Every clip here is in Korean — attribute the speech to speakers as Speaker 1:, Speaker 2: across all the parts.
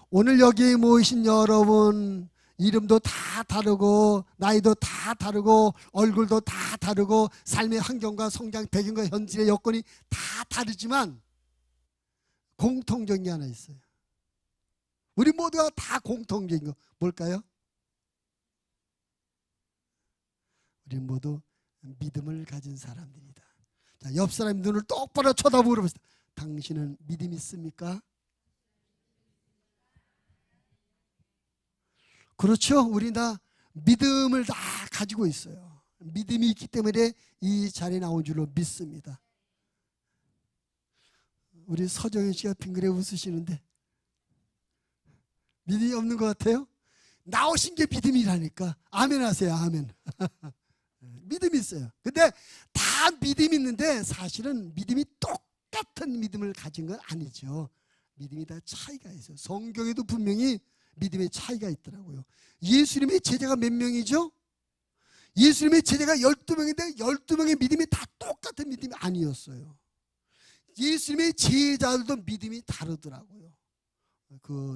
Speaker 1: 오늘 여기 모이신 여러분 이름도 다 다르고 나이도 다 다르고 얼굴도 다 다르고 삶의 환경과 성장 배경과 현실의 여건이 다 다르지만 공통적인 게 하나 있어요. 우리 모두가 다 공통적인 거 뭘까요? 우리 모두 믿음을 가진 사람들이다. 자, 옆 사람 눈을 똑바로 쳐다보고 물어보세요. 당신은 믿음 있습니까? 그렇죠. 우리 다 믿음을 다 가지고 있어요. 믿음이 있기 때문에 이 자리에 나온 줄로 믿습니다. 우리 서정현 씨가 빙그레 웃으시는데 믿음이 없는 것 같아요? 나오신 게 믿음이라니까. 아멘 하세요. 아멘. 믿음이 있어요. 근데 다 믿음이 있는데 사실은 믿음이 똑같은 믿음을 가진 건 아니죠. 믿음이 다 차이가 있어요. 성경에도 분명히 믿음의 차이가 있더라고요. 예수님의 제자가 몇 명이죠? 예수님의 제자가 12명인데 12명의 믿음이 다 똑같은 믿음이 아니었어요. 예수님의 제자들도 믿음이 다르더라고요.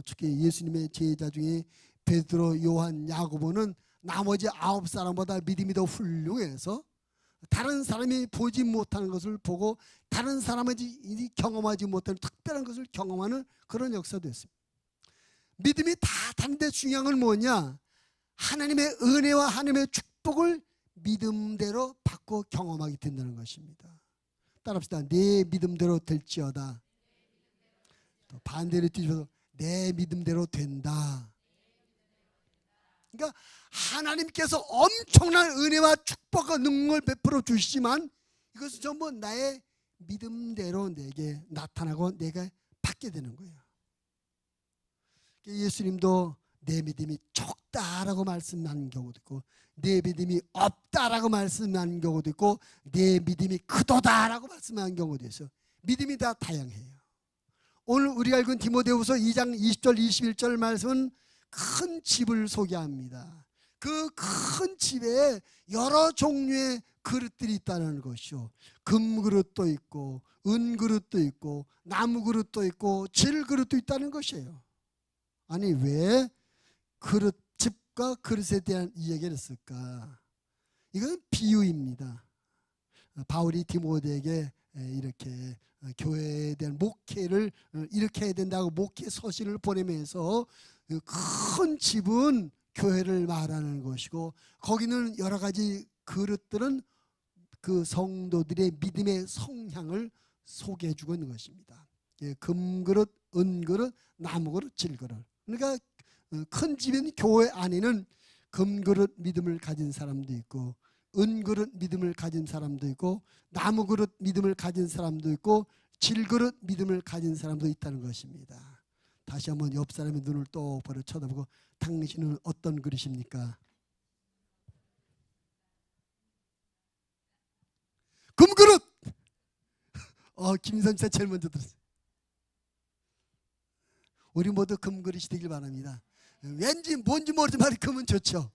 Speaker 1: 특히 예수님의 제자 중에 베드로, 요한, 야고보는 나머지 9사람보다 믿음이 더 훌륭해서 다른 사람이 보지 못하는 것을 보고 다른 사람이 경험하지 못하는 특별한 것을 경험하는 그런 역사도 있습니다. 믿음이 다 다른데 중요한 건 뭐냐? 하나님의 은혜와 하나님의 축복을 믿음대로 받고 경험하게 된다는 것입니다. 따라합시다. 내 믿음대로 될지어다. 또 반대로 뒤집어서 내 믿음대로 된다. 그러니까 하나님께서 엄청난 은혜와 축복과 능력을 베풀어 주시지만 이것은 전부 나의 믿음대로 내게 나타나고 내가 받게 되는 거예요. 예수님도 내 믿음이 적다라고 말씀하는 경우도 있고 내 믿음이 없다라고 말씀하는 경우도 있고 내 믿음이 크도다라고 말씀하는 경우도 있어요. 믿음이 다 다양해요. 오늘 우리가 읽은 디모데후서 2장 20절 21절 말씀은 큰 집을 소개합니다. 그 큰 집에 여러 종류의 그릇들이 있다는 것이요. 금그릇도 있고 은그릇도 있고 나무그릇도 있고 질그릇도 있다는 것이에요. 아니 왜 집과 그릇에 대한 이야기를 했을까? 이건 비유입니다. 바울이 디모데에게 이렇게 교회에 대한 목회를 이렇게 해야 된다고 목회 서신을 보내면서 큰 집은 교회를 말하는 것이고 거기는 여러 가지 그릇들은 그 성도들의 믿음의 성향을 소개해 주고 있는 것입니다. 금그릇, 은그릇, 나무그릇, 질그릇. 그러니까 큰 집인 교회 안에는 금그릇 믿음을 가진 사람도 있고 은그릇 믿음을 가진 사람도 있고 나무그릇 믿음을 가진 사람도 있고 질그릇 믿음을 가진 사람도 있다는 것입니다. 다시 한번 옆 사람의 눈을 똑바로 쳐다보고 당신은 어떤 그릇입니까? 금그릇! 김선자 제일 먼저 들었어요. 우리 모두 금그릇이 되길 바랍니다. 왠지 뭔지 모르지만 금은 좋죠.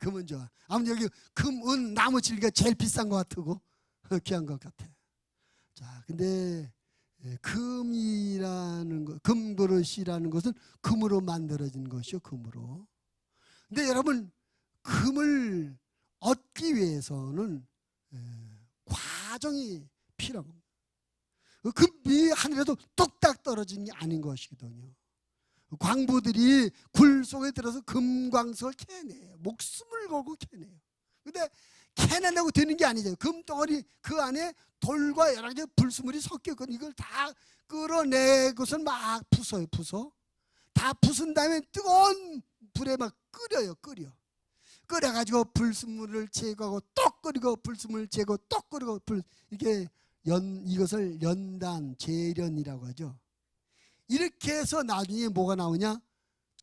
Speaker 1: 금은 좋아. 아무튼 여기 금, 은, 나무 질기가 제일 비싼 것 같고 귀한 것 같아. 자, 근데 금이라는 것, 금그릇이라는 것은 금으로 만들어진 것이요, 금으로. 근데 여러분, 금을 얻기 위해서는 과정이 필요합니다. 금이 하늘에도 뚝딱 떨어지는 게 아닌 것이거든요. 광부들이 굴 속에 들어서 금광석을 캐내요. 목숨을 걸고 캐내요. 근데 캐낸다고 되는 게 아니죠. 금덩어리 그 안에 돌과 여러 가지 불순물이 섞여 있거든요. 이걸 다 끌어내고선 막 부숴요. 다 부순 다음에 뜨거운 불에 막 끓여요. 끓여가지고 불순물을 제거하고 또 끓이고 불순물을 제거하고 또 끓이고 이게 이것을 연단, 재련이라고 하죠. 이렇게 해서 나중에 뭐가 나오냐?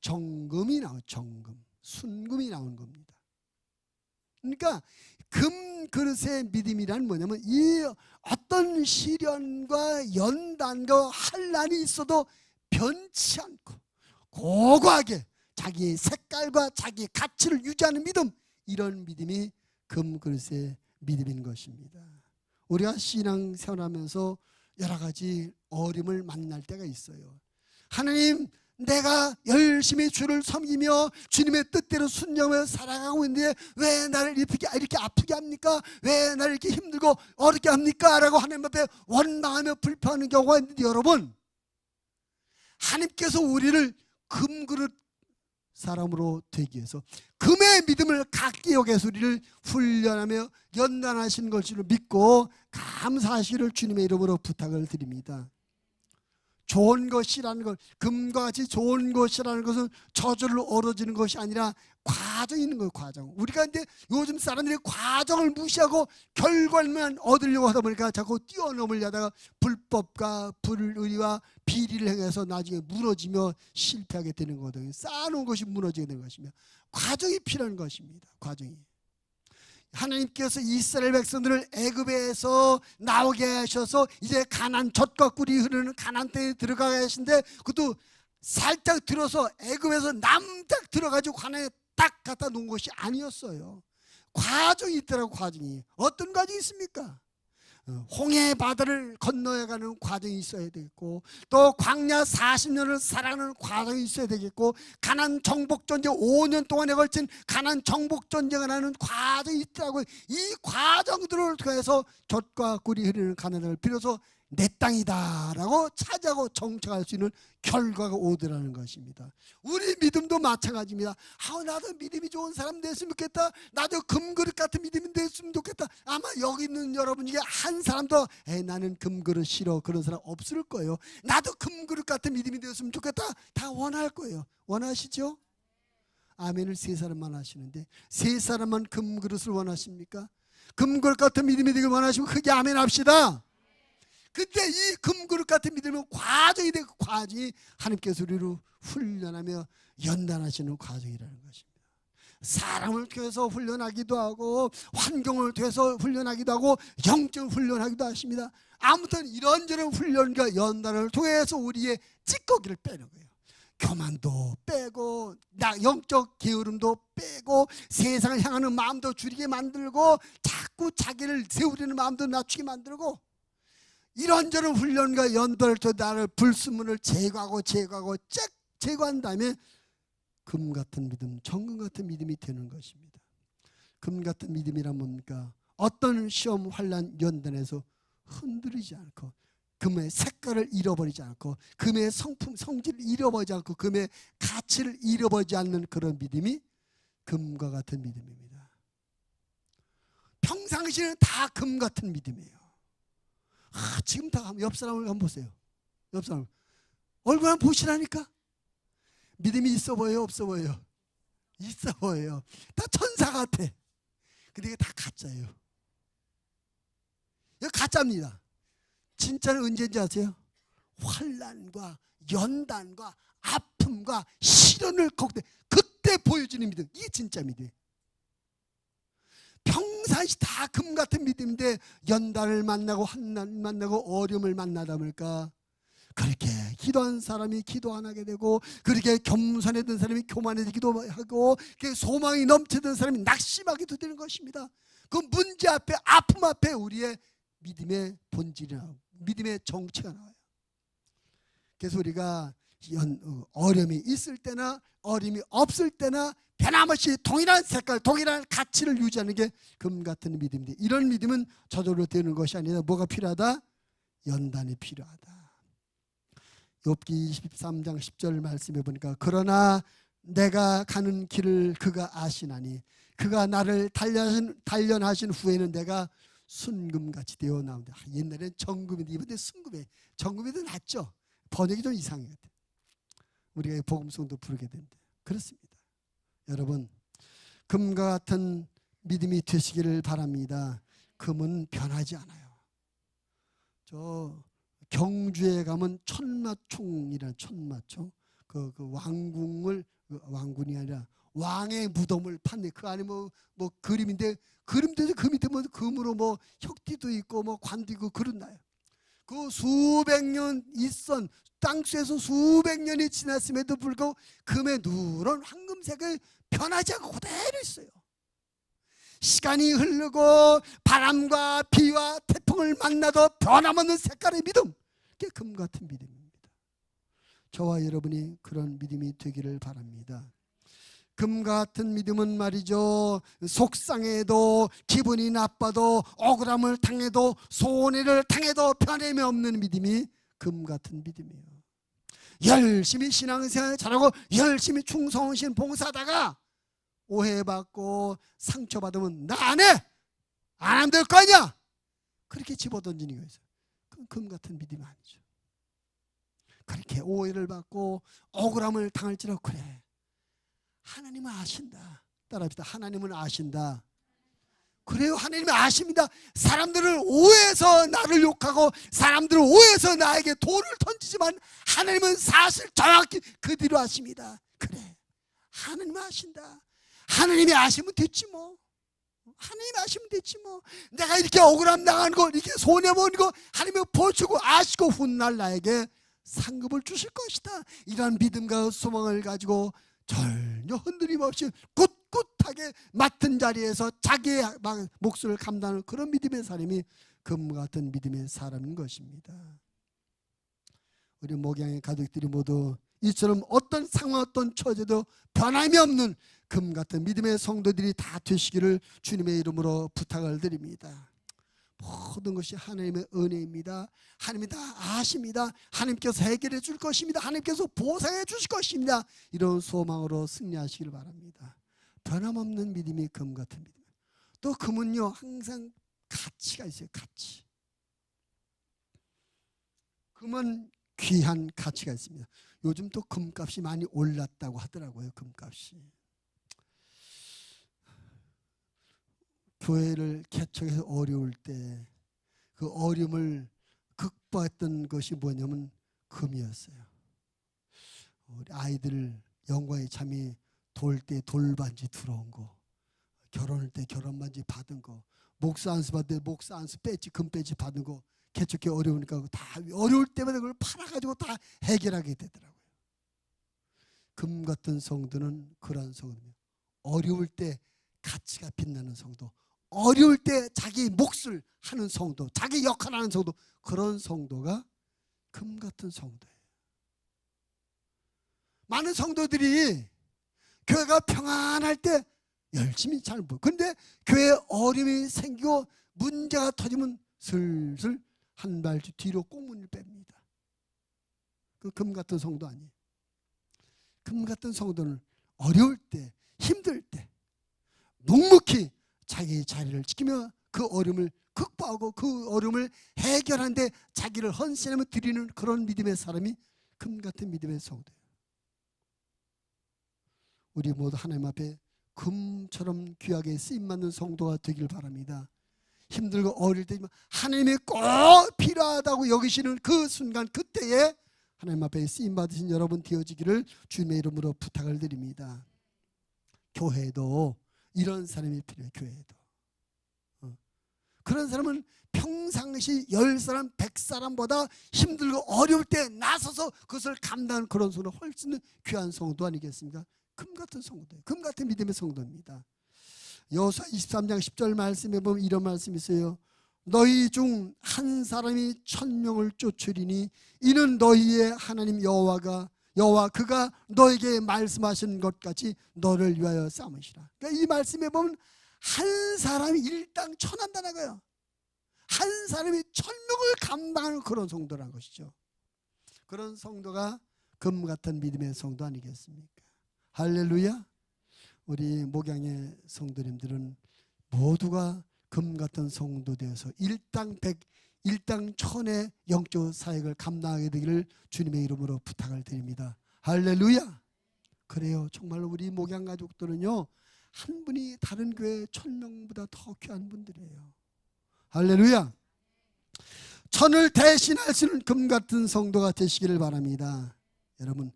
Speaker 1: 정금이 나와요. 정금. 순금이 나오는 겁니다. 그러니까 금 그릇의 믿음이란 뭐냐면 이 어떤 시련과 연단과 환난이 있어도 변치 않고 고고하게 자기의 색깔과 자기의 가치를 유지하는 믿음, 이런 믿음이 금 그릇의 믿음인 것입니다. 우리가 신앙 생활하면서 여러 가지 어려움을 만날 때가 있어요. 하나님, 내가 열심히 주를 섬기며 주님의 뜻대로 순종하며 살아가고 있는데 왜 나를 이렇게 아프게 합니까? 왜 나를 이렇게 힘들고 어렵게 합니까? 라고 하나님 앞에 원망하며 불평하는 경우가 있는데, 여러분, 하나님께서 우리를 금그릇 사람으로 되기 위해서 금의 믿음을 갖기 위해서 우리를 훈련하며 연단하시는 것을 믿고 감사하시기를 주님의 이름으로 부탁을 드립니다. 좋은 것이라는 것, 금과 같이 좋은 것이라는 것은 저절로 얻어지는 것이 아니라 과정이 있는 거예요. 과정. 우리가 이제 요즘 사람들이 과정을 무시하고 결과만 얻으려고 하다 보니까 자꾸 뛰어넘으려 하다가 불법과 불의와 비리를 행해서 나중에 무너지며 실패하게 되는 거거든요. 쌓아놓은 것이 무너지게 되는 것이며, 과정이 필요한 것입니다. 과정이. 하나님께서 이스라엘 백성들을 애굽에서 나오게 하셔서 이제 가나안, 젖과 꿀이 흐르는 가나안 땅에 들어가게 하신데, 그것도 살짝 들어서 애굽에서 남딱 들어가지고 가나안에 딱 갖다 놓은 것이 아니었어요. 과정이 있더라고. 과정이. 어떤 과정이 있습니까? 홍해 바다를 건너야 가는 과정이 있어야 되겠고, 또 광야 40년을 살아가는 과정이 있어야 되겠고, 가나안 정복 전쟁 5년 동안에 걸친 가나안 정복 전쟁을 하는 과정이 있더라고요. 이 과정들을 통해서 젖과 꿀이 흐르는 가나안을 비로소 내 땅이다 라고 차지하고 정착할 수 있는 결과가 오더라는 것입니다. 우리 믿음도 마찬가지입니다. 나도 믿음이 좋은 사람 됐으면 좋겠다. 나도 금그릇 같은 믿음이 됐으면 좋겠다. 아마 여기 있는 여러분 중에 한 사람도 나는 금그릇 싫어, 그런 사람 없을 거예요. 나도 금그릇 같은 믿음이 되었으면 좋겠다. 다 원할 거예요. 원하시죠? 아멘을 세 사람만 하시는데, 세 사람만 금그릇을 원하십니까? 금그릇 같은 믿음이 되길 원하시면 크게 아멘 합시다. 근데 이 금그릇 같은 믿음은 과정이 되고, 과정이 하나님께서 우리를 훈련하며 연단하시는 과정이라는 것입니다. 사람을 통해서 훈련하기도 하고, 환경을 통해서 훈련하기도 하고, 영적 훈련하기도 하십니다. 아무튼 이런저런 훈련과 연단을 통해서 우리의 찌꺼기를 빼는 거예요. 교만도 빼고, 영적 게으름도 빼고, 세상을 향하는 마음도 줄이게 만들고, 자꾸 자기를 세우려는 마음도 낮추게 만들고, 이런저런 훈련과 연단을 통해 나를 불순물을 제거하고 제거한 다음에 금 같은 믿음, 정금 같은 믿음이 되는 것입니다. 금 같은 믿음이란 뭡니까? 어떤 시험, 환난, 연단에서 흔들리지 않고, 금의 색깔을 잃어버리지 않고, 금의 성품, 성질을 잃어버리지 않고, 금의 가치를 잃어버리지 않는 그런 믿음이 금과 같은 믿음입니다. 평상시에는 다 금 같은 믿음이에요. 지금 다 옆 사람을 한번 보세요. 옆 사람 얼굴 한번 보시라니까. 믿음이 있어 보여요, 없어 보여요? 있어 보여요. 다 천사 같아. 근데 이게 다 가짜예요. 이거 가짜입니다. 진짜는 언제인지 아세요? 환난과 연단과 아픔과 시련을 겪을 때, 그때 보여주는 믿음, 이게 진짜 믿음이에요. 평상시 다 금 같은 믿음인데 연단을 만나고 환난 만나고 어려움을 만나다 보니까 그렇게 기도한 사람이 기도 안 하게 되고, 그렇게 겸손했던 사람이 교만해지기도 하고, 소망이 넘치던 사람이 낙심하기도 되는 것입니다. 그 문제 앞에, 아픔 앞에 우리의 믿음의 본질이나 믿음의 정체가 나와요. 그래서 우리가 어려움이 있을 때나 어려움이 없을 때나 변함없이 동일한 색깔, 동일한 가치를 유지하는 게 금 같은 믿음인데, 이런 믿음은 저절로 되는 것이 아니라 뭐가 필요하다? 연단이 필요하다. 욥기 23장 10절 말씀해 보니까, 그러나 내가 가는 길을 그가 아시나니 그가 나를 단련하신 후에는 내가 순금같이 되어 나온다. 옛날엔 정금인데 이번에 순금에, 정금이 더 낫죠. 번역이 좀 이상해. 우리가 복음송도 부르게 된대. 그렇습니다. 여러분, 금과 같은 믿음이 되시기를 바랍니다. 금은 변하지 않아요. 저 경주에 가면 천마총이라는, 천마총, 그 왕궁을, 왕군이 아니라 왕의 무덤을 판대. 그 안에 뭐 그림인데, 그림도 그 밑에 뭐 금으로 뭐 혁띠도 있고 뭐 관도 있고 그렇나요? 그 수백 년 있던 땅속에서 수백 년이 지났음에도 불구하고 금의 누런 황금색을 변하지 않고 그대로 있어요. 시간이 흐르고 바람과 비와 태풍을 만나도 변함없는 색깔의 믿음, 그게 금 같은 믿음입니다. 저와 여러분이 그런 믿음이 되기를 바랍니다. 금과 같은 믿음은 말이죠, 속상해도 기분이 나빠도 억울함을 당해도 손해를 당해도 변함이 없는 믿음이 금 같은 믿음이에요. 열심히 신앙생활 잘하고 열심히 충성신 봉사하다가 오해받고 상처받으면 나 안 해! 안 하면 될 거 아니야! 그렇게 집어던지는 거예요. 그건 금 같은 믿음이 아니죠. 그렇게 오해를 받고 억울함을 당할지라도 그래, 하나님은 아신다. 따라합시다. 하나님은 아신다. 그래요, 하나님은 아십니다. 사람들을 오해해서 나를 욕하고 사람들을 오해해서 나에게 돌을 던지지만 하나님은 사실 정확히 그 뒤로 아십니다. 그래, 하나님은 아신다. 하나님이 아시면 됐지 뭐. 하나님이 아시면 됐지 뭐. 내가 이렇게 억울함 당한 거, 이렇게 손해본 거 하나님이 보시고 아시고 훗날 나에게 상급을 주실 것이다. 이러한 믿음과 소망을 가지고 전혀 흔들림 없이 꿋꿋하게 맡은 자리에서 자기의 몫을 감당하는 그런 믿음의 사람이 금 같은 믿음의 사람인 것입니다. 우리 목양의 가족들이 모두 이처럼 어떤 상황 어떤 처지도 변함이 없는 금 같은 믿음의 성도들이 다 되시기를 주님의 이름으로 부탁을 드립니다. 모든 것이 하나님의 은혜입니다. 하나님이 다 아십니다. 하나님께서 해결해 줄 것입니다. 하나님께서 보상해 주실 것입니다. 이런 소망으로 승리하시길 바랍니다. 변함없는 믿음이 금 같은 믿음. 또 금은요, 항상 가치가 있어요. 가치. 금은 귀한 가치가 있습니다. 요즘 또 금값이 많이 올랐다고 하더라고요. 금값이. 교회를 개척해서 어려울 때 그 어려움을 극복했던 것이 뭐냐면 금이었어요. 우리 아이들 영광의 참이 돌 때 돌반지 들어온 거, 결혼할 때 결혼반지 받은 거, 목사 안수 받을 때 목사 안수 배지 금 배지 받은 거, 개척기 어려우니까 다 어려울 때마다 그걸 팔아가지고 다 해결하게 되더라고요. 금 같은 성도는 그런 성도입니다. 어려울 때 가치가 빛나는 성도, 어려울 때 자기 몫을 하는 성도, 자기 역할을 하는 성도, 그런 성도가 금 같은 성도예요. 많은 성도들이 교회가 평안할 때 열심히 잘 보여. 근데 교회에 어려움이 생기고 문제가 터지면 슬슬 한 발짝 뒤로 꽁문을 뺍니다. 그 금 같은 성도 아니에요. 금 같은 성도는 어려울 때, 힘들 때 묵묵히 자기 자리를 지키며 그 어려움을 극복하고 그 어려움을 해결하는데 자기를 헌신하며 드리는 그런 믿음의 사람이 금 같은 믿음의 성도예요. 우리 모두 하나님 앞에 금처럼 귀하게 쓰임받는 성도가 되길 바랍니다. 힘들고 어릴 때 하나님이 꼭 필요하다고 여기시는 그 순간, 그때에 하나님 앞에 쓰임받으신 여러분 되어지기를 주님의 이름으로 부탁을 드립니다. 교회도 이런 사람이 필요해요. 교회도. 그런 사람은 평상시 10사람 100사람보다 힘들고 어려울 때 나서서 그것을 감당하는 그런 성도, 훨씬 귀한 성도 아니겠습니까? 금 같은 성도예요. 금 같은 믿음의 성도입니다. 여호수아 23장 10절 말씀에 보면 이런 말씀이 있어요. 너희 중 한 사람이 1000명을 쫓으리니 이는 너희의 하나님 여호와 그가 너에게 말씀하신 것 같이 너를 위하여 삼으시라. 그러니까 이 말씀에 보면 한 사람이 일당 천한다는 거예요. 한 사람이 1000명을 감당하는 그런 성도라는 것이죠. 그런 성도가 금 같은 믿음의 성도 아니겠습니까? 할렐루야. 우리 목양의 성도님들은 모두가 금 같은 성도 되어서 일당 100, 일당 1000의 영적 사역을 감당하게 되기를 주님의 이름으로 부탁을 드립니다. 할렐루야. 그래요. 정말 우리 목양 가족들은요, 한 분이 다른 교회 1000명보다 더 귀한 분들이에요. 할렐루야. 천을 대신할 수 있는 금 같은 성도가 되시기를 바랍니다. 여러분,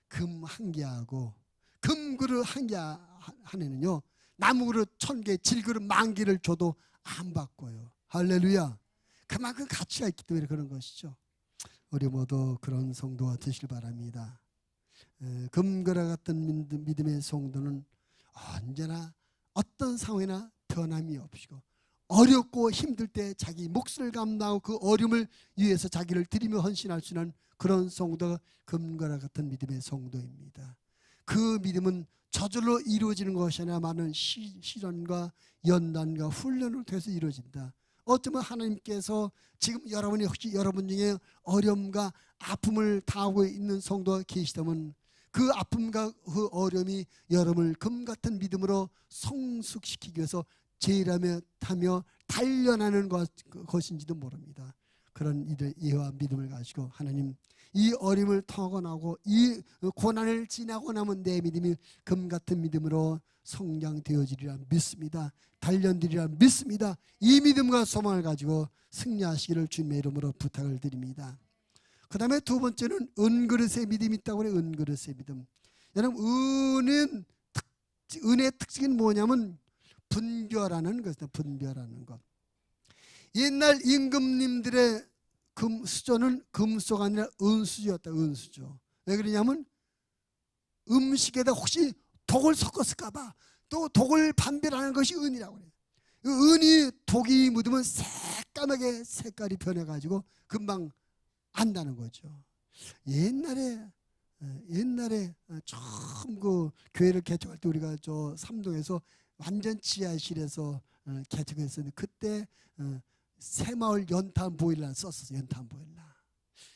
Speaker 1: 금 한 개하고 금 그릇 한 개 안에는요, 나무 그릇 1000개, 질그릇 10,000개를 줘도 안 바꿔요. 할렐루야. 그만큼 가치가 있기 때문에 그런 것이죠. 우리 모두 그런 성도가 되시길 바랍니다. 금그릇 같은 믿음의 성도는 언제나 어떤 상황이나 변함이 없이고 어렵고 힘들 때 자기 몫을 감당하고 그 어려움을 위해서 자기를 드리며 헌신할 수 있는 그런 성도가 금과 같은 믿음의 성도입니다. 그 믿음은 저절로 이루어지는 것이 아니라 많은 시련과 연단과 훈련을 통해서 이루어진다. 어쩌면 하나님께서 지금 여러분이 혹시 여러분 중에 어려움과 아픔을 당하고 있는 성도가 계시다면 그 아픔과 그 어려움이 여러분을 금 같은 믿음으로 성숙시키기 위해서 제일하며 타며 단련하는 것인지도 모릅니다. 그런 이해와 믿음을 가지고 하나님, 이 어림을 통하고 나고 이 고난을 지나고 나면 내 믿음이 금 같은 믿음으로 성장되어지리라 믿습니다. 단련되리라 믿습니다. 이 믿음과 소망을 가지고 승리하시기를 주님의 이름으로 부탁을 드립니다. 그 다음에 두 번째는 은그릇의 믿음이 있다고 그래요. 은그릇의 믿음. 여러분, 은의 특징은 뭐냐면 분별하는 것이다. 분별하는 것. 옛날 임금님들의 수저는 금수저가 아니라 은수저였다. 은수저. 왜 그러냐면 음식에다 혹시 독을 섞었을까 봐 또 독을 판별하는 것이 은이라고 그래요. 은이 독이 묻으면 새까맣게 색깔이 변해가지고 금방 안다는 거죠. 옛날에 처음 그 교회를 개척할 때 우리가 저 삼동에서 완전 지하실에서 개척했었는데 그때 새마을 연탄 보일러 썼었어요. 연탄 보일러.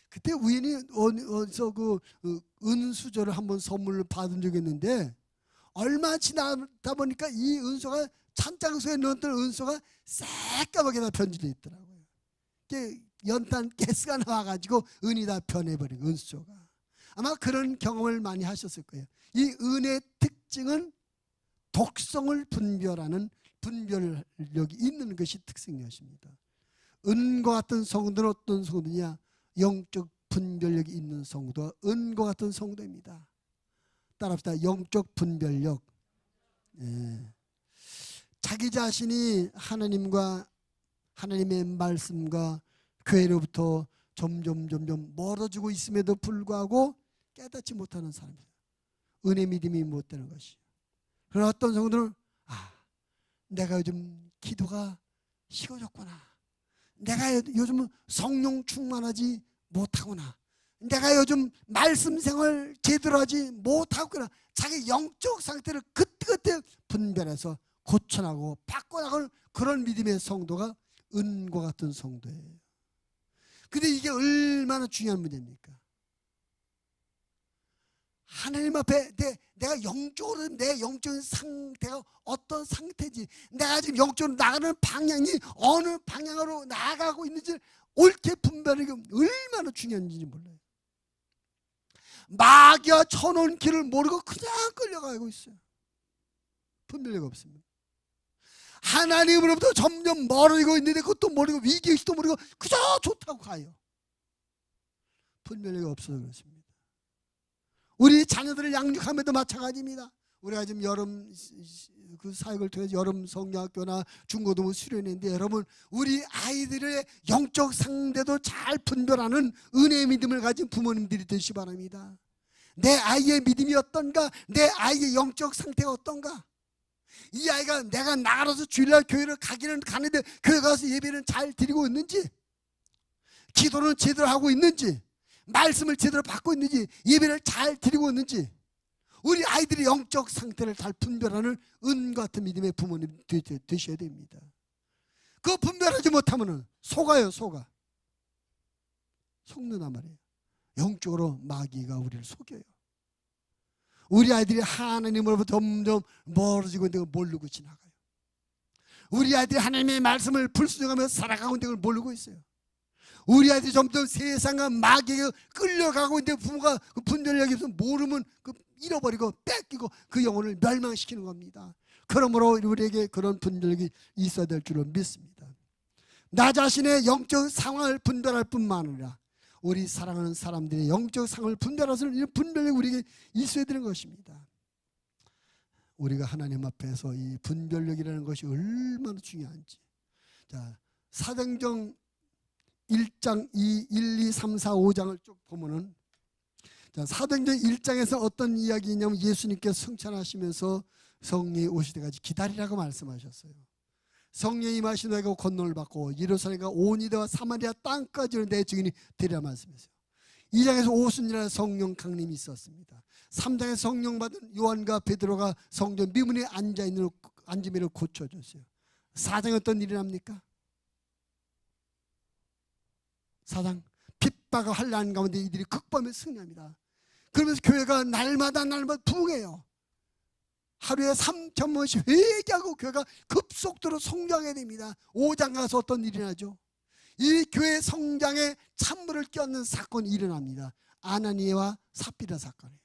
Speaker 1: 그때 우연히 어디서 그 은수저를 한번 선물로 받은 적이 있는데 얼마 지나다 보니까 이 은수가 찬장소에 넣었던 은수가 새까맣게 다 변질돼 있더라고요. 연탄 가스가 나와가지고 은이 다 변해버린 은수저가. 아마 그런 경험을 많이 하셨을 거예요. 이 은의 특징은 독성을 분별하는 분별력이 있는 것이 특징이었습니다. 은과 같은 성도는 어떤 성도냐? 영적 분별력이 있는 성도가 은과 같은 성도입니다. 따라합시다. 영적 분별력. 자기 자신이 하나님과 하나님의 말씀과 교회로부터 점점 멀어지고 있음에도 불구하고 깨닫지 못하는 사람이에요. 은혜 믿음이 못 되는 것이. 그러나 어떤 성도는 내가 요즘 기도가 식어졌구나. 내가 요즘 성령 충만하지 못하구나. 내가 요즘 말씀 생활 제대로 하지 못하구나. 자기 영적 상태를 그때그때 분별해서 고쳐나가고 바꿔나가는 그런 믿음의 성도가 은과 같은 성도예요. 근데 이게 얼마나 중요한 문제입니까? 하나님 앞에 내가 영적으로 내 영적인 상태가 어떤 상태인지, 내가 지금 영적으로 나가는 방향이 어느 방향으로 나아가고 있는지 옳게 분별하기 얼마나 중요한지 몰라요. 마귀가 쳐놓은 길을 모르고 그냥 끌려가고 있어요. 분별력이 없습니다. 하나님으로부터 점점 멀어지고 있는데 그것도 모르고 위기의식도 모르고 그저 좋다고 가요. 분별력이 없어서 그렇습니다. 우리 자녀들을 양육함에도 마찬가지입니다. 우리가 지금 여름 그 사역을 통해서 여름 성경학교나 중고등부 수련회인데 여러분, 우리 아이들의 영적 상대도 잘 분별하는 은혜의 믿음을 가진 부모님들이 되시기 바랍니다. 내 아이의 믿음이 어떤가? 내 아이의 영적 상태가 어떤가? 이 아이가 내가 나가서 주일날 교회를 가기는 가는데 교회 가서 예배는 잘 드리고 있는지, 기도는 제대로 하고 있는지, 말씀을 제대로 받고 있는지, 예배를 잘 드리고 있는지, 우리 아이들의 영적 상태를 잘 분별하는 은 같은 믿음의 부모님 되셔야 됩니다. 그거 분별하지 못하면 속아요. 속는단 말이에요. 영적으로 마귀가 우리를 속여요. 우리 아이들이 하나님으로부터 점점 멀어지고 있는 걸 모르고 지나가요. 우리 아이들이 하나님의 말씀을 불순종하며 살아가고 있는 걸 모르고 있어요. 우리 아이들이 점점 세상과 마귀에게 끌려가고 있는데 부모가 그 분별력이 없어서 모르면 잃어버리고 뺏기고 그 영혼을 멸망시키는 겁니다. 그러므로 우리에게 그런 분별력이 있어야 될 줄로 믿습니다. 나 자신의 영적 상황을 분별할 뿐만 아니라 우리 사랑하는 사람들의 영적 상황을 분별할 수 있는 분별력이 우리에게 있어야 되는 것입니다. 우리가 하나님 앞에서 이 분별력이라는 것이 얼마나 중요한지. 자, 사도행전 1장 1, 2, 3, 4, 5장을 쭉 보면은, 자, 사도행전 1장에서 어떤 이야기냐면 예수님께서 승천하시면서 성령이 오실 때까지 기다리라고 말씀하셨어요. 성령이 임하신 너에게 권능을 받고 예루살렘과 온 유대와 사마리아 땅까지는 내 증인이 되리라 말씀하세요. 2장에서 오순절에 성령 강림이 있었습니다. 3장에서 성령 받은 요한과 베드로가 성전 미문에 앉으면 고쳐줬어요. 4장에 어떤 일이 납니까? 4장 핍박과 환난 가운데 이들이 극범에 승리합니다. 그러면서 교회가 날마다 부흥해요. 하루에 3,000번씩 회개하고 교회가 급속도로 성장해야 됩니다. 5장 가서 어떤 일이 나죠? 이 교회 성장에 찬물을 끼얹는 사건이 일어납니다. 아나니아와 삽비라 사건이에요.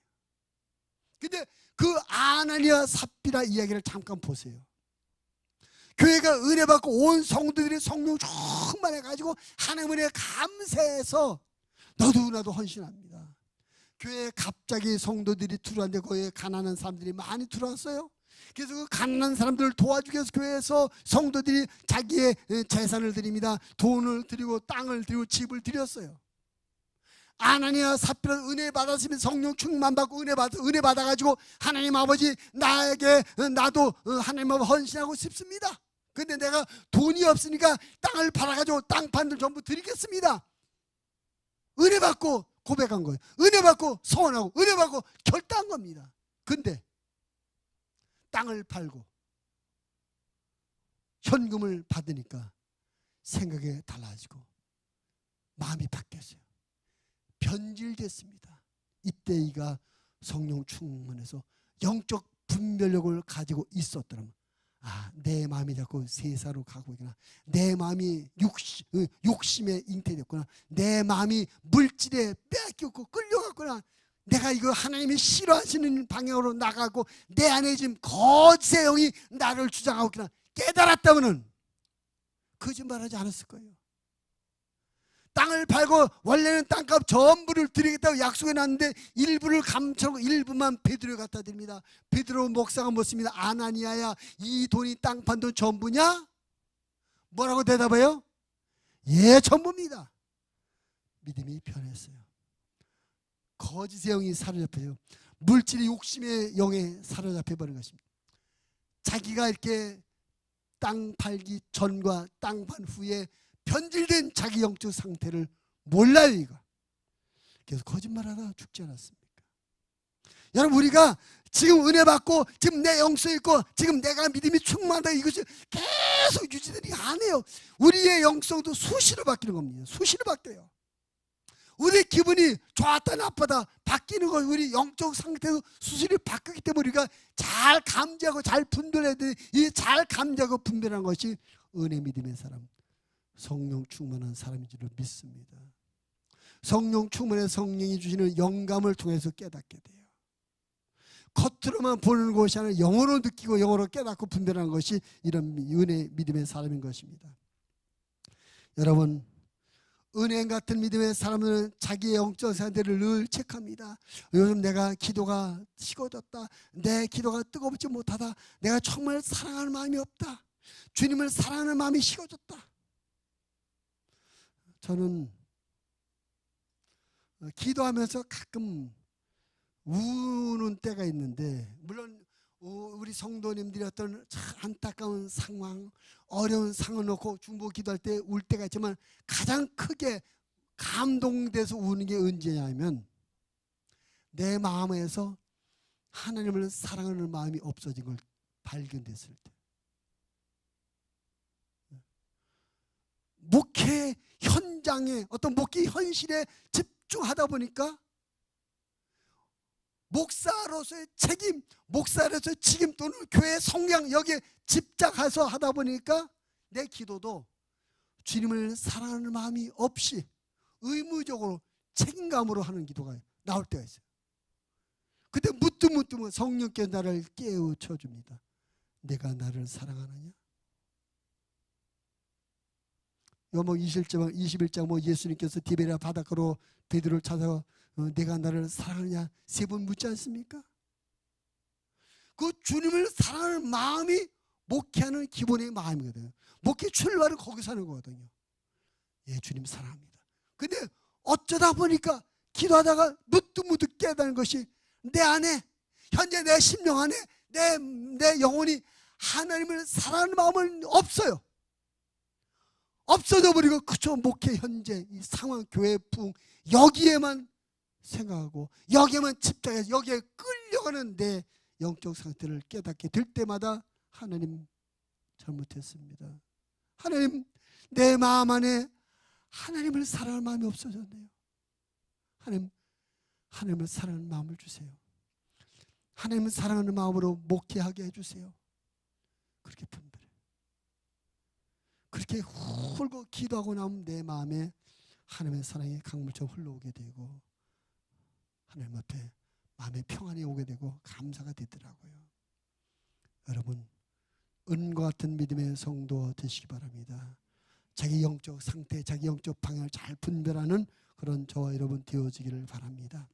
Speaker 1: 근데 그 아나니아 삽비라 이야기를 잠깐 보세요. 교회가 은혜 받고 온 성도들이 성령 충만해가지고 하나님 은혜에 감사해서 너도 나도 헌신합니다. 교회에 갑자기 성도들이 들어왔는데 거기에 가난한 사람들이 많이 들어왔어요. 그래서 그 가난한 사람들을 도와주기 위해서 교회에서 성도들이 자기의 재산을 드립니다. 돈을 드리고 땅을 드리고 집을 드렸어요. 아나니아 삽비라 은혜 받았으면 성령 충만 받고 은혜 받아가지고 하나님 아버지 나에게 나도 하나님 아버지 헌신하고 싶습니다. 근데 내가 돈이 없으니까 땅을 팔아가지고 땅판들 전부 드리겠습니다. 은혜 받고 고백한 거예요. 은혜 받고 소원하고 은혜 받고 결단한 겁니다. 근데 땅을 팔고 현금을 받으니까 생각이 달라지고 마음이 바뀌었어요. 변질됐습니다. 이때 이가 성령 충만해서 영적 분별력을 가지고 있었더라면 내 마음이 자꾸 세사로 가고 있구나. 내 마음이 욕심에 잉태됐구나. 내 마음이 물질에 뺏겼고 끌려갔구나. 내가 이거 하나님이 싫어하시는 방향으로 나가고 내 안에 지금 거짓의 영이 나를 주장하고 있구나. 깨달았다면 거짓말하지 않았을 거예요. 땅을 팔고 원래는 땅값 전부를 드리겠다고 약속해 놨는데 일부를 감춰고 일부만 베드로에 갖다 드립니다. 베드로 목사가 묻습니다. 아나니아야, 이 돈이 땅 판 돈 전부냐? 뭐라고 대답해요? 예, 전부입니다. 믿음이 변했어요. 거짓의 영이 사로잡혀요. 물질의 욕심의 영에 사로잡혀 버린 것입니다. 자기가 이렇게 땅 팔기 전과 땅 판 후에 변질된 자기 영적 상태를 몰라요. 이거. 그래서 거짓말하다가 죽지 않았습니까? 여러분, 우리가 지금 은혜 받고 지금 내 영성이 있고 지금 내가 믿음이 충만하다, 이것이 계속 유지되는 게 아니에요. 우리의 영성도 수시로 바뀌는 겁니다. 수시로 바뀌어요. 우리 기분이 좋았다 나쁘다 바뀌는 거, 우리 영적 상태도 수시로 바뀌기 때문에 우리가 잘 감지하고 잘 분별해야 돼. 이 잘 감지하고 분별하는 것이 은혜 믿음의 사람, 성령 충만한 사람인 줄 믿습니다. 성령 충만한 성령이 주시는 영감을 통해서 깨닫게 돼요. 겉으로만 보는 것이 아니라 영어로 느끼고 영어로 깨닫고 분별하는 것이 이런 은혜 믿음의 사람인 것입니다. 여러분, 은혜 같은 믿음의 사람들은 자기의 영적 상태를 늘 체크합니다. 요즘 내가 기도가 식어졌다, 내 기도가 뜨겁지 못하다, 내가 정말 사랑하는 마음이 없다, 주님을 사랑하는 마음이 식어졌다. 저는 기도하면서 가끔 우는 때가 있는데, 물론 우리 성도님들이 어떤 안타까운 상황, 어려운 상황을 놓고 중보 기도할 때 울 때가 있지만 가장 크게 감동돼서 우는 게 언제냐면 내 마음에서 하나님을 사랑하는 마음이 없어진 걸 발견됐을 때. 목회 현장에 어떤 목회 현실에 집중하다 보니까 목사로서의 책임, 목사로서의 책임 또는 교회 성향, 여기에 집착해서 하다 보니까 내 기도도 주님을 사랑하는 마음이 없이 의무적으로 책임감으로 하는 기도가 나올 때가 있어요. 그때 무뚝무뚝 성령께 나를 깨우쳐 줍니다. 내가 나를 사랑하느냐? 요목 21장 예수님께서 디베랴 바닷가로 베드로를 찾아가 내가 나를 사랑하느냐 3번 묻지 않습니까? 그 주님을 사랑하는 마음이 목회하는 기본의 마음이거든요. 목회 출발은 거기서 하는 거거든요. 예, 주님 사랑합니다. 근데 어쩌다 보니까 기도하다가 무뚝무뚝 깨닫는 것이 내 안에, 현재 내 심령 안에 내 영혼이 하나님을 사랑하는 마음은 없어요. 없어져 버리고 그저 목회 현재 이 상황 교회 부흥 여기에만 생각하고 여기에만 집중해서 여기에 끌려가는 내 영적 상태를 깨닫게 될 때마다 하나님 잘못했습니다. 하나님 내 마음 안에 하나님을 사랑하는 마음이 없어졌네요. 하나님을 사랑하는 마음을 주세요. 하나님을 사랑하는 마음으로 목회하게 해주세요. 그렇게 분별해요. 그렇게 훌고 기도하고 나면 내 마음에 하나님의 사랑이 강물처럼 흘러오게 되고 하나님 앞에 마음의 평안이 오게 되고 감사가 되더라고요. 여러분 은과 같은 믿음의 성도 되시기 바랍니다. 자기 영적 상태, 자기 영적 방향을 잘 분별하는 그런 저와 여러분 되어지기를 바랍니다.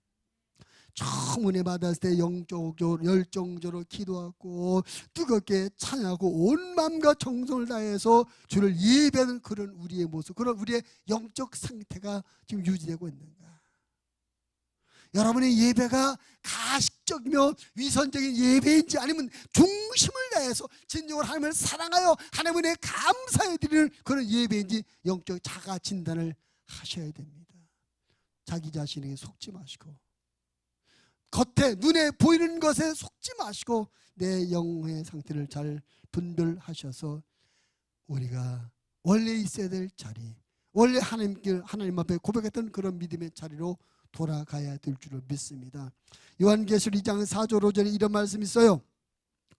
Speaker 1: 처음 은혜 받았을 때 영적으로 열정적으로 기도하고 뜨겁게 찬양하고 온 마음과 정성을 다해서 주를 예배하는 그런 우리의 모습, 그런 우리의 영적 상태가 지금 유지되고 있는가? 여러분의 예배가 가식적이며 위선적인 예배인지 아니면 중심을 다해서 진정으로 하나님을 사랑하여 하나님의 감사해 드리는 그런 예배인지 영적 자가 진단을 하셔야 됩니다. 자기 자신에게 속지 마시고 겉에 눈에 보이는 것에 속지 마시고 내 영의 상태를 잘 분별하셔서 우리가 원래 있어야 될 자리, 원래 하나님 앞에 고백했던 그런 믿음의 자리로 돌아가야 될 줄을 믿습니다. 요한계시록 2장 4절 5절에 이런 말씀이 있어요.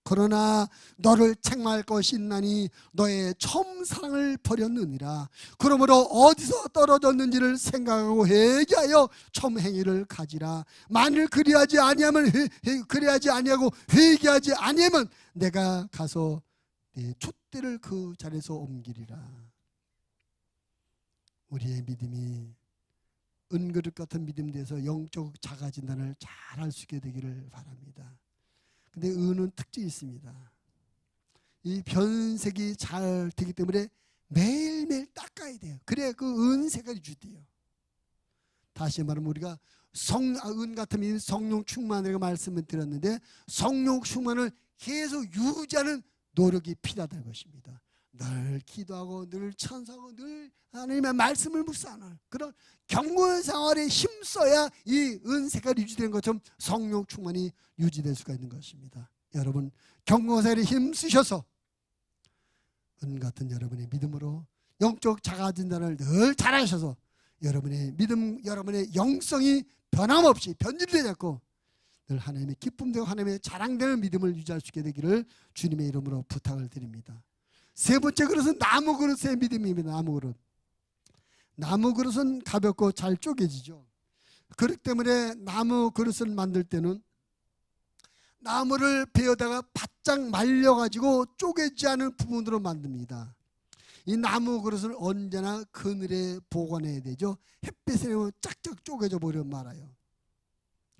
Speaker 1: 그러나 너를 책망할 것이 있나니 너의 처음 사랑을 버렸느니라. 그러므로 어디서 떨어졌는지를 생각하고 회개하여 처음 행위를 가지라. 만일 그리하지 아니하면 그리하지 아니하고 회개하지 아니하면 내가 가서 내 촛대를 그 자리에서 옮기리라. 우리의 믿음이 은그릇 같은 믿음 돼서 영적 자가 진단을 잘 할 수 있게 되기를 바랍니다. 근데 은은 특징이 있습니다. 이 변색이 잘 되기 때문에 매일매일 닦아야 돼요. 그래야 그 은 색깔이 유지돼요. 다시 말하면 우리가 은 같은 믿음 성령 충만이라고 말씀을 드렸는데 성령 충만을 계속 유지하는 노력이 필요하다는 것입니다. 늘 기도하고 늘 찬송하고 늘 하나님의 말씀을 묵상하는 그런 경건 생활에 힘써야 이 은색깔이 유지되는 것처럼 성령 충만이 유지될 수가 있는 것입니다. 여러분 경건 생활에 힘쓰셔서 은 같은 여러분의 믿음으로 영적 자가 진단을 늘 잘하셔서 여러분의 믿음, 여러분의 영성이 변함없이 변질되지 않고 늘 하나님의 기쁨되고 하나님의 자랑되는 믿음을 유지할 수 있게 되기를 주님의 이름으로 부탁을 드립니다. 세 번째 그릇은 나무 그릇의 믿음입니다. 나무 그릇. 나무 그릇은 가볍고 잘 쪼개지죠. 그렇기 때문에 나무 그릇을 만들 때는 나무를 베어다가 바짝 말려가지고 쪼개지 않은 부분으로 만듭니다. 이 나무 그릇을 언제나 그늘에 보관해야 되죠. 햇빛에 짝짝 쪼개져 버리면 말아요.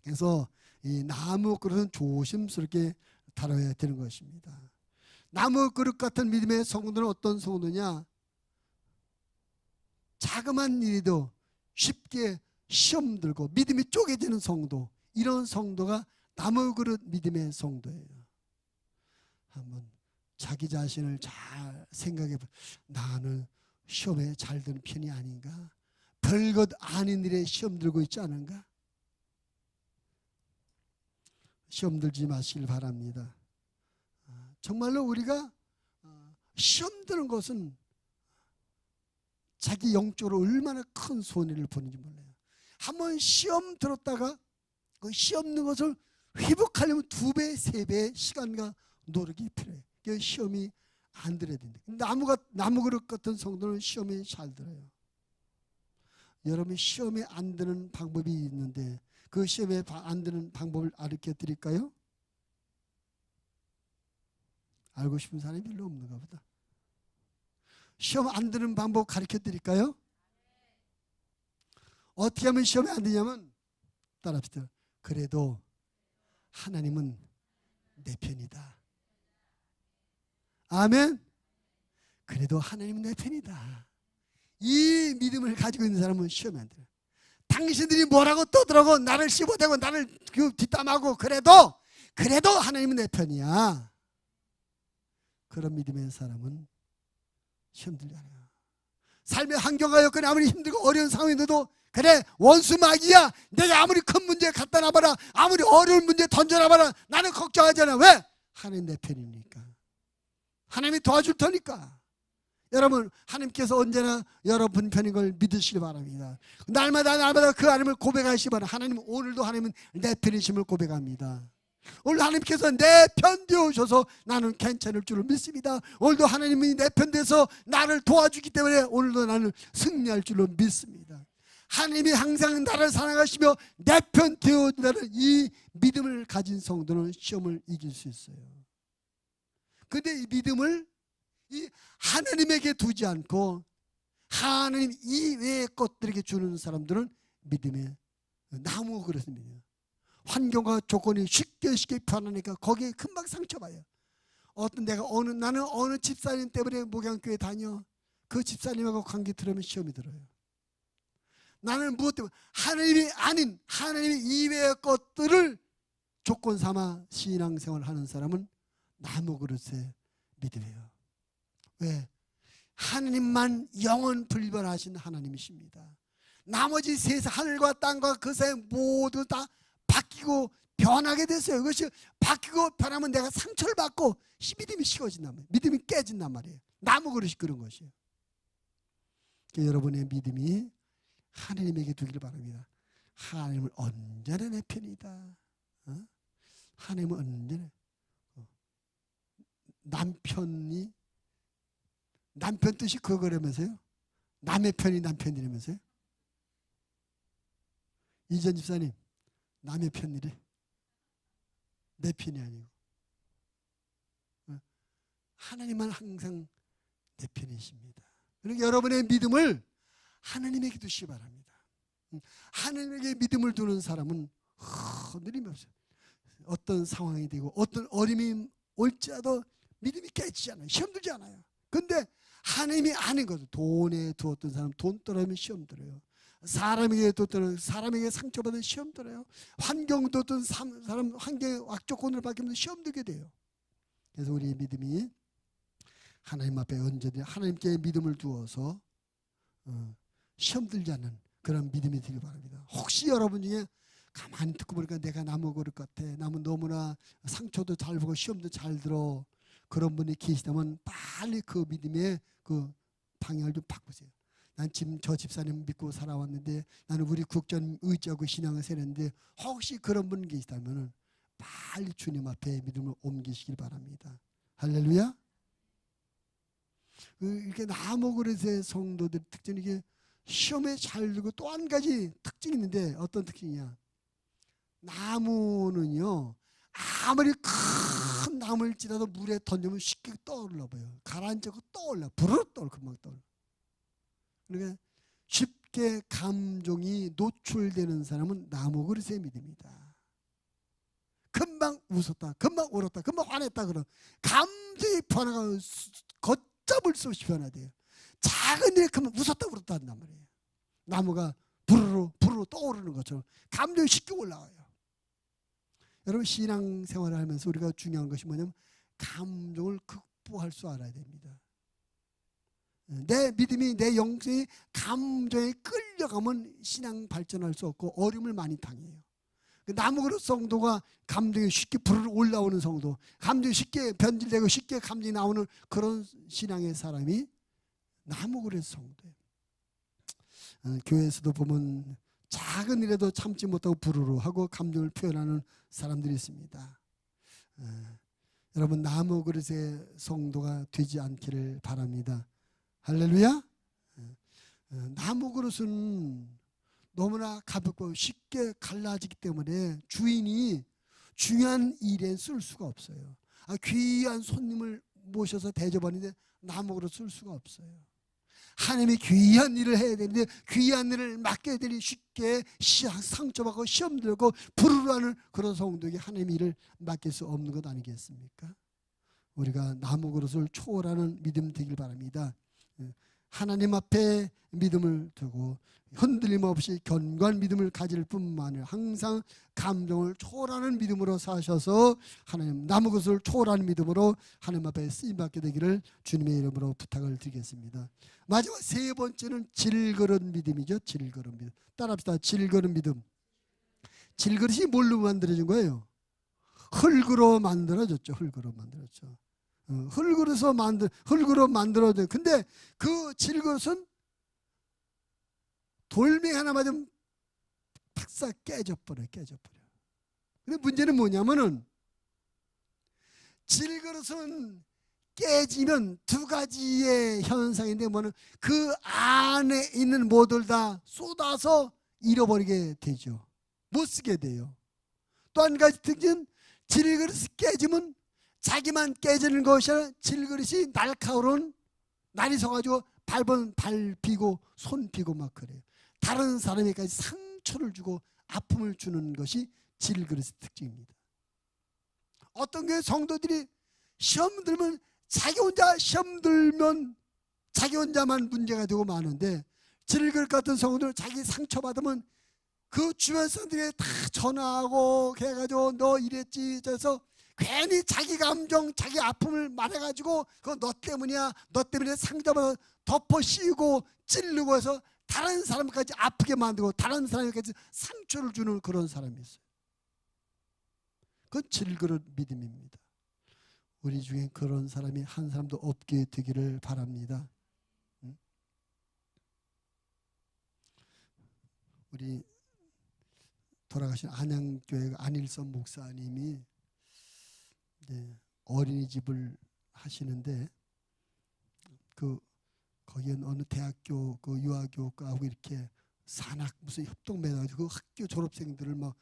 Speaker 1: 그래서 이 나무 그릇은 조심스럽게 다뤄야 되는 것입니다. 나무 그릇 같은 믿음의 성도는 어떤 성도냐? 자그만 일이도 쉽게 시험 들고 믿음이 쪼개지는 성도, 이런 성도가 나무 그릇 믿음의 성도예요. 한번 자기 자신을 잘 생각해 봐. 나는 시험에 잘 드는 편이 아닌가? 별것 아닌 일에 시험 들고 있지 않은가? 시험 들지 마시길 바랍니다. 정말로 우리가 시험 드는 것은 자기 영적으로 얼마나 큰 손해를 보는지 몰라요. 한번 시험 들었다가 그 시험 드는 것을 회복하려면 2배, 3배의 시간과 노력이 필요해요. 그 시험이 안 들어야 된다. 나무 그릇 같은 성도는 시험이 잘 들어요. 여러분이 시험에 안 드는 방법이 있는데 그 시험에 안 드는 방법을 가르쳐 드릴까요? 알고 싶은 사람이 별로 없는가 보다. 시험 안 드는 방법 가르쳐 드릴까요? 어떻게 하면 시험에 안 되냐면 따라합시다. 그래도 하나님은 내 편이다. 아멘. 그래도 하나님은 내 편이다. 이 믿음을 가지고 있는 사람은 시험에 안 들어요. 당신들이 뭐라고 떠들어고 나를 씹어대고 나를 뒷담하고 그래도 하나님은 내 편이야. 그런 믿음의 사람은 시험 들지 않아요. 삶의 환경과 여건이 아무리 힘들고 어려운 상황인데도 그래 원수 마귀야 내가 아무리 큰 문제 갖다 놔봐라 아무리 어려운 문제 던져놔봐라 나는 걱정하지 않아. 왜? 하나님 내 편이니까. 하나님이 도와줄 테니까. 여러분 하나님께서 언제나 여러분 편인 걸 믿으시기 바랍니다. 날마다 그 하나님을 고백하시기 바랍니다. 하나님 오늘도 하나님은 내 편이심을 고백합니다. 오늘 하나님께서 내 편 되어주셔서 나는 괜찮을 줄을 믿습니다. 오늘도 하나님이 내 편 돼서 나를 도와주기 때문에 오늘도 나는 승리할 줄로 믿습니다. 하나님이 항상 나를 사랑하시며 내 편 되어준다는 이 믿음을 가진 성도는 시험을 이길 수 있어요. 그런데 이 믿음을 이 하나님에게 두지 않고 하나님 이외의 것들에게 주는 사람들은 믿음의 나무 그릇입니다. 환경과 조건이 쉽게 변하니까 거기에 금방 상처봐요. 나는 어느 집사님 때문에 목양교회 다녀. 그 집사님하고 관계 들으면 시험이 들어요. 나는 무엇 때문에 하나님이 아닌 하나님 이외의 것들을 조건 삼아 신앙생활을 하는 사람은 나무 그릇의 믿음이에요. 왜? 하나님만 영원 불변하신 하나님이십니다. 나머지 세상 하늘과 땅과 그 사이 모두 다 바뀌고 변하게 됐어요. 그것이 바뀌고 변하면 내가 상처를 받고 믿음이 식어진단 말이에요. 믿음이 깨진단 말이에요. 나무 그릇이 그런 것이에요. 여러분의 믿음이 하나님에게 두기를 바랍니다. 하나님은 언제나 내 편이다. 하나님은 언제나 남편 뜻이 그거라면서요? 남의 편이 남편이라면서요? 이전 집사님 남의 편이래. 내 편이 아니고 하나님만 항상 내 편이십니다. 그러니까 여러분의 믿음을 하나님에게 두시기 바랍니다. 하나님에게 믿음을 두는 사람은 흔들림이 없어요. 어떤 상황이 되고 어떤 어려움이 올지라도 믿음이 깨지지 않아요. 시험 들지 않아요. 근데 하나님이 아닌 것을 돈에 두었던 사람 돈 떨어지면 시험 들어요. 사람에게 두었던 사람에게 상처받은 시험 들어요. 환경 두었던 사람 환경의 악조건을 바뀌면 시험 들게 돼요. 그래서 우리의 믿음이 하나님 앞에 언제든 하나님께 믿음을 두어서 시험 들지 않는 그런 믿음이 되길 바랍니다. 혹시 여러분 중에 가만히 듣고 보니까 내가 나무 그릇 같아. 나무 너무나 상처도 잘 보고 시험도 잘 들어. 그런 분이 계시다면 빨리 그 믿음의 그 방향을 좀 바꾸세요. 난 지금 저 집사님 믿고 살아왔는데 나는 우리 국전 의지하고 신앙을 세웠는데 혹시 그런 분 계시다면 빨리 주님 앞에 믿음을 옮기시길 바랍니다. 할렐루야. 이렇게 나무 그릇의 성도들 특징이 이게 시험에 잘 들고 또 한 가지 특징이 있는데 어떤 특징이냐. 나무는요 아무리 큰 나무일지라도 물에 던지면 쉽게 떠올라 봐요. 가라앉고 떠올라. 부르륵 떠올라. 금방 떠올라. 그러니까 쉽게 감정이 노출되는 사람은 나무 그릇의 믿음이다. 금방 웃었다. 금방 울었다. 금방 화냈다. 그런 감정의 변화가 걷잡을 수 없이 변화돼요. 작은 일에 금방 웃었다 울었다 한단 말이에요. 나무가 부르르 떠오르는 것처럼 감정이 쉽게 올라와요. 여러분 신앙생활을 하면서 우리가 중요한 것이 뭐냐면 감정을 극복할 줄 알아야 됩니다. 내 믿음이 내 영성이 감정에 끌려가면 신앙 발전할 수 없고 어려움을 많이 당해요. 나무 그릇 성도가 감정이 쉽게 부르르 올라오는 성도, 감정이 쉽게 변질되고 쉽게 감정이 나오는 그런 신앙의 사람이 나무 그릇 성도예요. 교회에서도 보면 작은 일에도 참지 못하고 부르르 하고 감정을 표현하는 사람들이 있습니다. 여러분 나무 그릇의 성도가 되지 않기를 바랍니다. 할렐루야. 나무 그릇은 너무나 가볍고 쉽게 갈라지기 때문에 주인이 중요한 일에 쓸 수가 없어요. 귀한 손님을 모셔서 대접하는데 나무 그릇 쓸 수가 없어요. 하나님이 귀한 일을 해야 되는데 귀한 일을 맡겨야 되니 쉽게 상처받고 시험 들고 부르르하는 그런 성도에게 하나님의 일을 맡길 수 없는 것 아니겠습니까? 우리가 나무 그릇을 초월하는 믿음 되길 바랍니다. 하나님 앞에 믿음을 두고 흔들림 없이 견고한 믿음을 가질 뿐만 아니라 항상 감정을 초월하는 믿음으로 사셔서 하나님 남은 것을 초월하는 믿음으로 하나님 앞에 쓰임받게 되기를 주님의 이름으로 부탁을 드리겠습니다. 마지막 세 번째는 질그릇 믿음이죠. 질그릇 믿음. 따라합시다. 질그릇 믿음. 질그릇이 뭘로 만들어진 거예요? 흙으로 만들어졌죠. 흙으로 만들었죠. 흙으로 만들어져. 근데 그 질그릇은 돌멩이 하나 맞으면 팍싹 깨져버려. 근데 문제는 뭐냐면은 질그릇은 깨지면 두 가지의 현상인데 뭐는 그 안에 있는 모두를 다 쏟아서 잃어버리게 되죠. 못 쓰게 돼요. 또 한 가지 특징은 질그릇이 깨지면 자기만 깨지는 것이 아니라 질그릇이 날카로운 날이 서가지고 밟으면 밟히고 손피고 막 그래요. 다른 사람에게까지 상처를 주고 아픔을 주는 것이 질그릇의 특징입니다. 어떤 게 성도들이 시험 들면 자기 혼자 시험 들면 자기 혼자만 문제가 되고 마는데 질그릇 같은 성도들 자기 상처받으면 그 주변 사람들이 다 전화하고 해가지고 너 이랬지 저래서 괜히 자기 감정 자기 아픔을 말해가지고 그거 너 때문이야 너 때문에 상처받아 덮어 씌우고 찌르고 해서 다른 사람까지 아프게 만들고 다른 사람에게까지 상처를 주는 그런 사람이 있어요. 그건 질그릇 믿음입니다. 우리 중에 그런 사람이 한 사람도 없게 되기를 바랍니다. 우리 돌아가신 안양교회 안일선 목사님이 어린이집을 하시는데 거기에 어느 대학교 그 유아교육과하고 이렇게 산학 무슨 협동 맺어가지고 학교 졸업생들을 막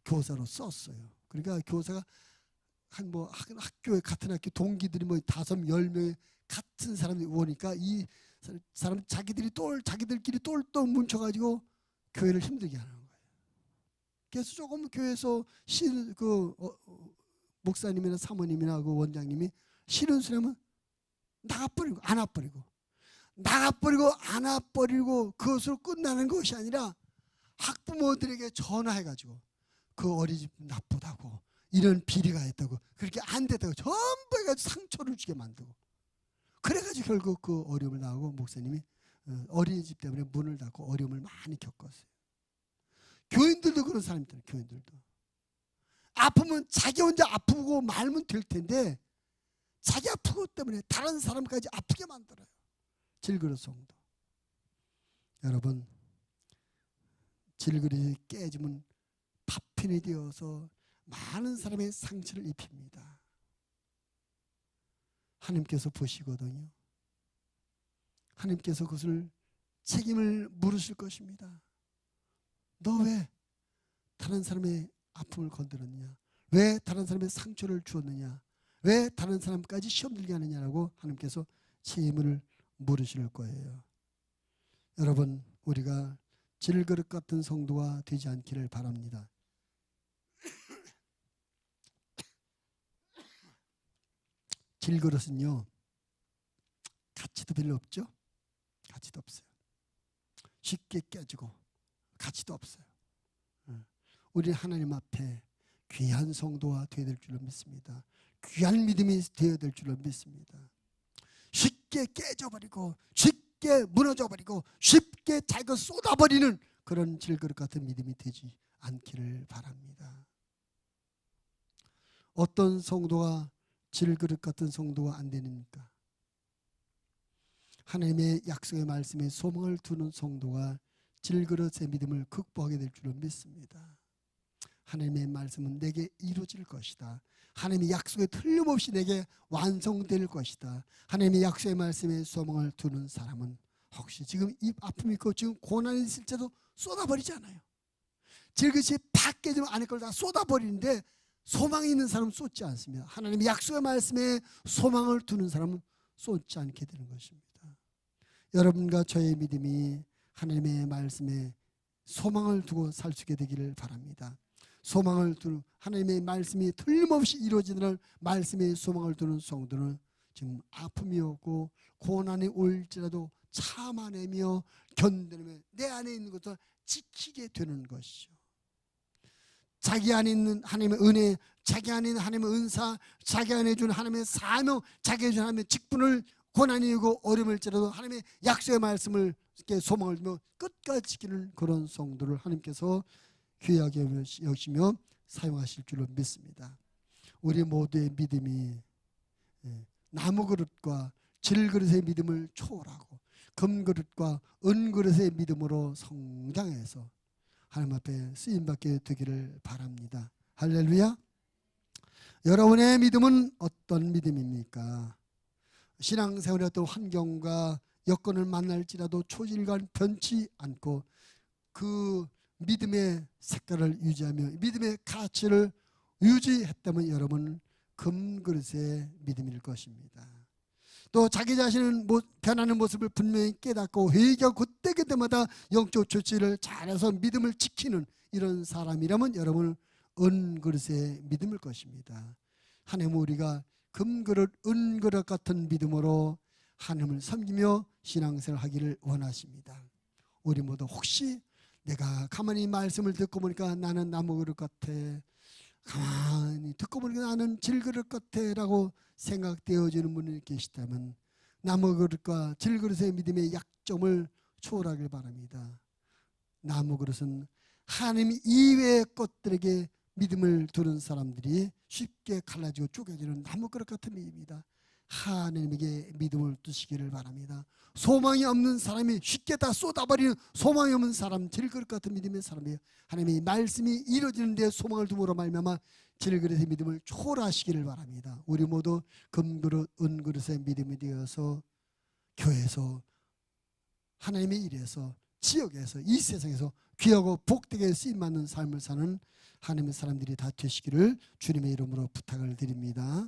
Speaker 1: 교사로 썼어요. 그러니까 교사가 학교에 같은 학교 동기들이 5, 10명의 같은 사람이 오니까 이 사람 자기들끼리 똘똘 뭉쳐가지고 교회를 힘들게 하는 거예요. 그래서 조금 교회에서 목사님이나 사모님이나 그 원장님이 싫은 소리하면 나가버리고 안 와버리고 그것으로 끝나는 것이 아니라 학부모들에게 전화해가지고 그 어린이집 나쁘다고 이런 비리가 있다고 그렇게 안 됐다고 전부 해가지고 상처를 주게 만들고 그래가지고 결국 그 어려움을 나오고 목사님이 어린이집 때문에 문을 닫고 어려움을 많이 겪었어요. 교인들도 그런 사람들 교인들도 아프면 자기 혼자 아프고 말면 될 텐데 자기 아픈 것 때문에 다른 사람까지 아프게 만들어요. 질그릇 성도. 여러분 질그릇이 깨지면 파편이 되어서 많은 사람의 상처를 입힙니다. 하나님께서 보시거든요. 하나님께서 그것을 책임을 물으실 것입니다. 너 왜 다른 사람의 아픔을 건드렸느냐? 왜 다른 사람의 상처를 주었느냐? 왜 다른 사람까지 시험 들게 하느냐라고 하나님께서 책임을 물으실 거예요. 여러분 우리가 질그릇 같은 성도가 되지 않기를 바랍니다. 질그릇은요 가치도 별로 없죠. 가치도 없어요. 쉽게 깨지고 가치도 없어요. 우리 하나님 앞에 귀한 성도가 되어야 될 줄로 믿습니다. 귀한 믿음이 되어야 될 줄로 믿습니다. 쉽게 깨져버리고 쉽게 무너져버리고 쉽게 자기가 쏟아버리는 그런 질그릇 같은 믿음이 되지 않기를 바랍니다. 어떤 성도가 질그릇 같은 성도가 안 되니까 하나님의 약속의 말씀에 소망을 두는 성도가 질그릇의 믿음을 극복하게 될 줄로 믿습니다. 하나님의 말씀은 내게 이루어질 것이다. 하나님의 약속에 틀림없이 내게 완성될 것이다. 하나님의 약속의 말씀에 소망을 두는 사람은 혹시 지금 이 아픔이 있고 지금 고난이 있을 때도 쏟아버리지 않아요. 질그릇이 팍 깨지면 안에 걸 다 쏟아버리는데 소망이 있는 사람은 쏟지 않습니다. 하나님의 약속의 말씀에 소망을 두는 사람은 쏟지 않게 되는 것입니다. 여러분과 저의 믿음이 하나님의 말씀에 소망을 두고 살 수 있게 되기를 바랍니다. 소망을 두는 하나님의 말씀이 틀림없이 이루어지는 말씀에 소망을 두는 성도는 지금 아픔이 오고 고난이 올지라도 참아내며 견뎌내며 내 안에 있는 것을 지키게 되는 것이죠. 자기 안에 있는 하나님의 은혜, 자기 안에 있는 하나님의 은사, 자기 안에 준 하나님의 사명, 자기에 준 하나님의 직분을 고난이 오고 어려움일지라도 하나님의 약속의 말씀을 이렇게 소망을 두며 끝까지 지키는 그런 성도를 하나님께서 귀하게 여기시며 사용하실 줄로 믿습니다. 우리 모두의 믿음이 나무 그릇과 질그릇의 믿음을 초월하고 금그릇과 은그릇의 믿음으로 성장해서 하나님 앞에 쓰임받게 되기를 바랍니다. 할렐루야. 여러분의 믿음은 어떤 믿음입니까? 신앙생활의 어떤 환경과 여건을 만날지라도 초질간 변치 않고 그 믿음의 색깔을 유지하며 믿음의 가치를 유지했다면 여러분 금그릇의 믿음일 것입니다. 또 자기 자신은 변하는 모습을 분명히 깨닫고 회개하고 그때마다 영적 조치를 잘해서 믿음을 지키는 이런 사람이라면 여러분은 은그릇의 믿음일 것입니다. 하나님 우리가 금그릇 은그릇 같은 믿음으로 하나님을 섬기며 신앙생활을 하기를 원하십니다. 우리 모두 혹시 내가 가만히 말씀을 듣고 보니까 나는 나무 그릇 같아, 가만히 듣고 보니까 나는 질그릇 같아 라고 생각되어지는 분이 계시다면 나무 그릇과 질그릇의 믿음의 약점을 초월하길 바랍니다. 나무 그릇은 하나님 이외의 것들에게 믿음을 두는 사람들이 쉽게 갈라지고 쪼개지는 나무 그릇 같은 믿음입니다. 하나님에게 믿음을 두시기를 바랍니다. 소망이 없는 사람이 쉽게 다 쏟아버리는 소망이 없는 사람, 질그릇 같은 믿음의 사람이에요. 하나님의 말씀이 이루어지는 데 소망을 두므로 말미암아 질그릇의 믿음을 초월하시기를 바랍니다. 우리 모두 금그릇, 은그릇의 믿음이 되어서 교회에서 하나님의 일에서 지역에서 이 세상에서 귀하고 복되게 쓰임받는 삶을 사는 하나님의 사람들이 다 되시기를 주님의 이름으로 부탁을 드립니다.